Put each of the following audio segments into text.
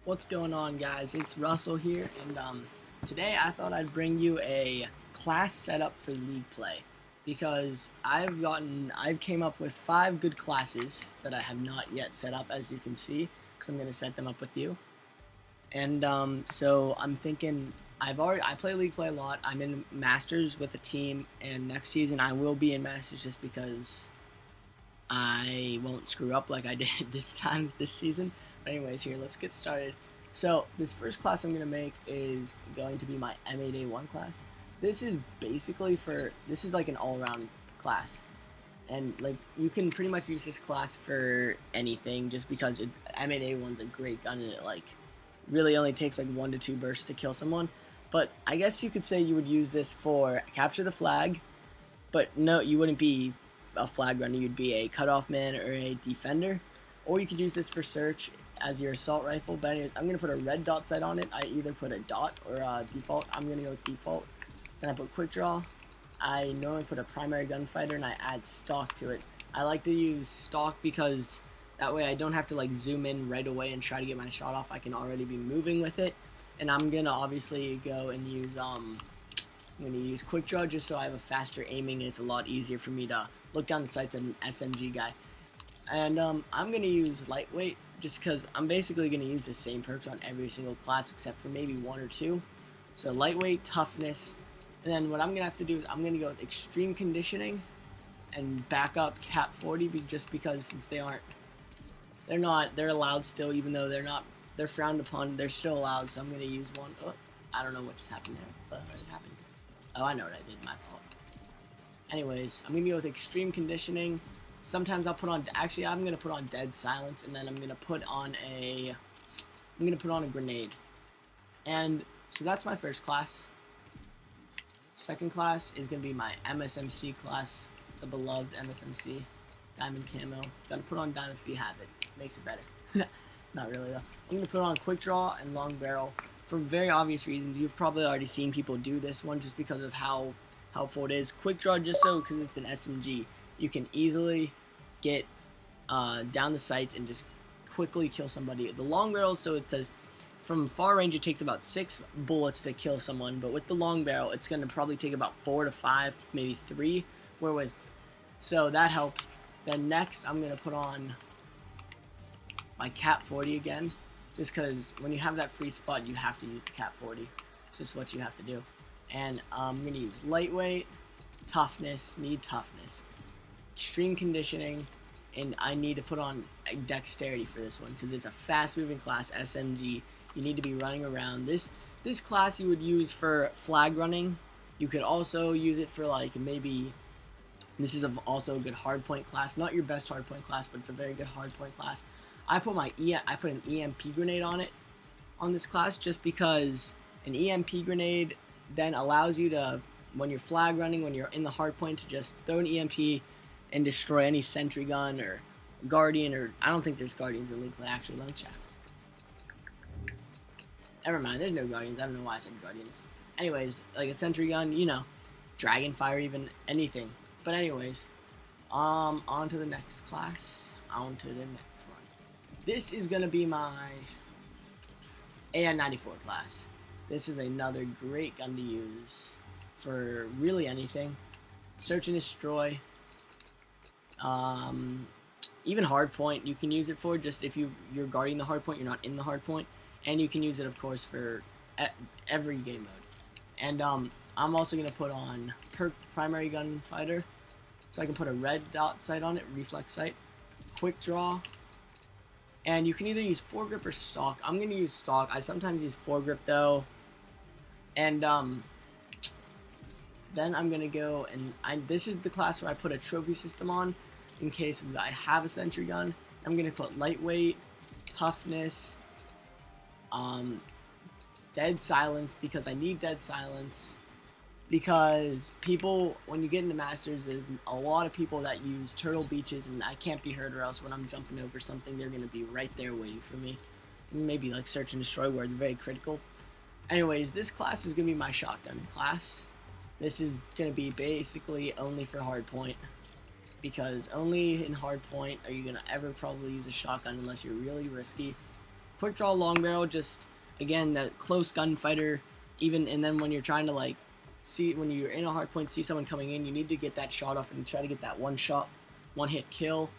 What's going on, guys? It's Russell here, and today I thought I'd bring you a class setup for League Play because I've came up with 5 good classes that I have not yet set up, as you can see, because I'm going to set them up with you. And so I'm thinking I play League Play a lot. I'm in Masters with a team, and next season I will be in Masters just because I won't screw up like I did this season. But anyways, here, let's get started. So this first class I'm going to make is going to be my M8A1 class. This is this is like an all-around class. And like you can pretty much use this class for anything just because M8A1's a great gun and it like really only takes like 1 to 2 bursts to kill someone. But I guess you could say you would use this for capture the flag, but no, you wouldn't be a flag runner, you'd be a cutoff man or a defender. Or you could use this for search as your assault rifle. But anyways, I'm going to put a red dot sight on it. I either put a dot or a default. I'm going to go with default. Then I put quick draw. I normally put a primary gunfighter and I add stock to it. I like to use stock because that way I don't have to like zoom in right away and try to get my shot off. I can already be moving with it. And I'm going to obviously go and use I'm going to use quick draw just so I have a faster aiming and it's a lot easier for me to look down the sights as an SMG guy. And I'm going to use lightweight just because I'm basically going to use the same perks on every single class except for maybe 1 or 2. So lightweight, toughness, and then what I'm going to have to do is I'm going to go with extreme conditioning and back up cap 40 just because since they're allowed still, even though they're frowned upon, they're still allowed, so I'm going to use one. Oh, I don't know what just happened there, but it happened. Oh, I know what I did, my fault. Anyways, I'm going to go with extreme conditioning. Sometimes I'll put on, actually I'm going to put on dead silence, and then I'm going to put on a grenade. And so that's my first class. Second class is going to be my MSMC class, the beloved MSMC, diamond camo. Got to put on diamond if you have it. Makes it better. Not really though. I'm going to put on quick draw and long barrel for very obvious reasons. You've probably already seen people do this one just because of how helpful it is. Quick draw just so because it's an SMG. You can easily get down the sights and just quickly kill somebody. The long barrel, so it does from far range, it takes about 6 bullets to kill someone, but with the long barrel, it's going to probably take about 4 to 5, maybe 3. So that helps. Then next, I'm going to put on my cap 40 again, just because when you have that free spot, you have to use the cap 40. It's just what you have to do. And I'm going to use lightweight, toughness, need toughness, extreme conditioning, and I need to put on dexterity for this one because it's a fast-moving class, SMG. You need to be running around. This class you would use for flag running. You could also use it for like maybe. This is also a good hardpoint class. Not your best hardpoint class, but it's a very good hardpoint class. I put an EMP grenade on it on this class just because an EMP grenade then allows you to, when you're flag running, when you're in the hardpoint, to just throw an EMP and destroy any sentry gun or guardian, or I don't think there's guardians in League Play. Actually, let me check. Never mind, there's no guardians. I don't know why I said guardians. Anyways, like a sentry gun, you know, dragon fire, even anything. But anyways, on to the next class. On to the next one. This is gonna be my AN94 class. This is another great gun to use for really anything. Search and destroy. Even hardpoint you can use it for, just if you're guarding the hardpoint, you're not in the hardpoint. And you can use it, of course, for every game mode. And I'm also going to put on perk primary gunfighter. So I can put a red dot sight on it, reflex sight, quick draw. And you can either use foregrip or stock. I'm going to use stock. I sometimes use foregrip though. And then I'm going to go and this is the class where I put a trophy system on in case I have a sentry gun. I'm going to put lightweight, toughness, dead silence because I need dead silence, because people, when you get into Masters, there's a lot of people that use turtle beaches and I can't be hurt, or else when I'm jumping over something they're going to be right there waiting for me. Maybe like search and destroy where it's very critical. Anyways, this class is going to be my shotgun class. This is going to be basically only for hardpoint, because only in hardpoint are you going to ever probably use a shotgun unless you're really risky. Quick draw long barrel, just again that close gunfighter. Even and then when you're trying to like when you're in a hard point, see someone coming in, you need to get that shot off and try to get that one shot, one hit kill.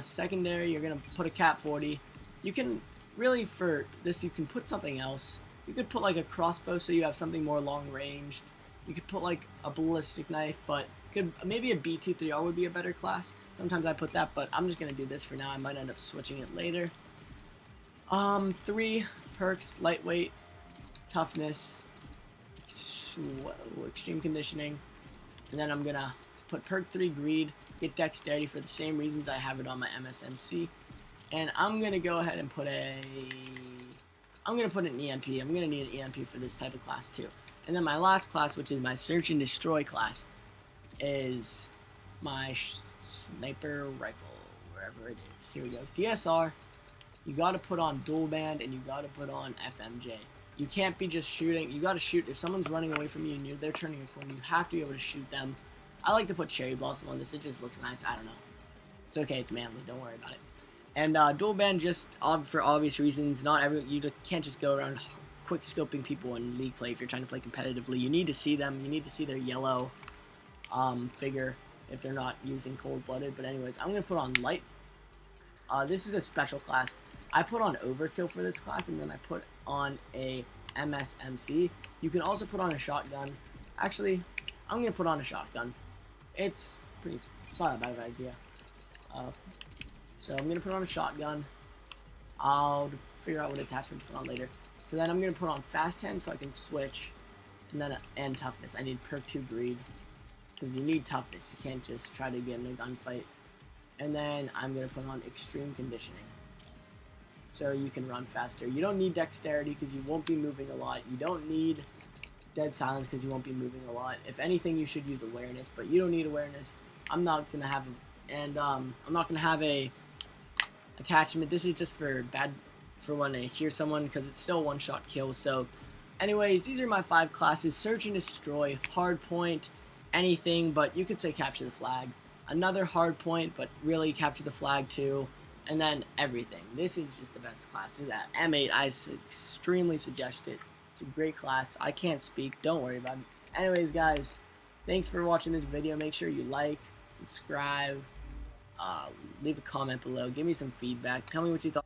Secondary, you're gonna put a Cat 40. You can really for this you can put something else. You could put like a crossbow so you have something more long ranged. You could put like a ballistic knife, but maybe a B23R would be a better class. Sometimes I put that, but I'm just gonna do this for now. I might end up switching it later. 3 perks: lightweight, toughness, extreme conditioning, and then I'm gonna put perk 3 greed, get dexterity for the same reasons I have it on my MSMC, and I'm gonna go ahead and put an EMP. I'm gonna need an EMP for this type of class too. And then my last class, which is my search and destroy class, is my sniper rifle, wherever it is. Here we go. DSR. You got to put on dual band and you got to put on FMJ. You can't be just shooting. You got to shoot. If someone's running away from you and they're turning a corner, you have to be able to shoot them. I like to put cherry blossom on this. It just looks nice. I don't know. It's okay. It's manly. Don't worry about it. And dual band, just for obvious reasons. You can't just go around quick scoping people in league play if you're trying to play competitively. You need to see them. You need to see their yellow figure if they're not using cold-blooded. But anyways, I'm gonna put on light. This is a special class. I put on overkill for this class, and then I put on a MSMC. You can also put on a shotgun. Actually, I'm gonna put on a shotgun. It's not a bad idea. So I'm gonna put on a shotgun. I'll figure out what attachment to put on later. So then I'm gonna put on fast hand so I can switch, and toughness. I need perk 2 greed because you need toughness. You can't just try to get in a gunfight. And then I'm gonna put on extreme conditioning so you can run faster. You don't need dexterity because you won't be moving a lot. You don't need dead silence because you won't be moving a lot. If anything, you should use awareness, but you don't need awareness. I'm not gonna have a attachment. This is just for when I hear someone because it's still one-shot kills. So anyways, these are my 5 classes: search and destroy, hard point, anything, but you could say capture the flag, another hard point, but really capture the flag too, and then everything. This is just the best class. That M8, I extremely suggest it. It's a great class. I can't speak, don't worry about it. Anyways guys, thanks for watching this video. Make sure you like, subscribe, leave a comment below, give me some feedback, tell me what you thought.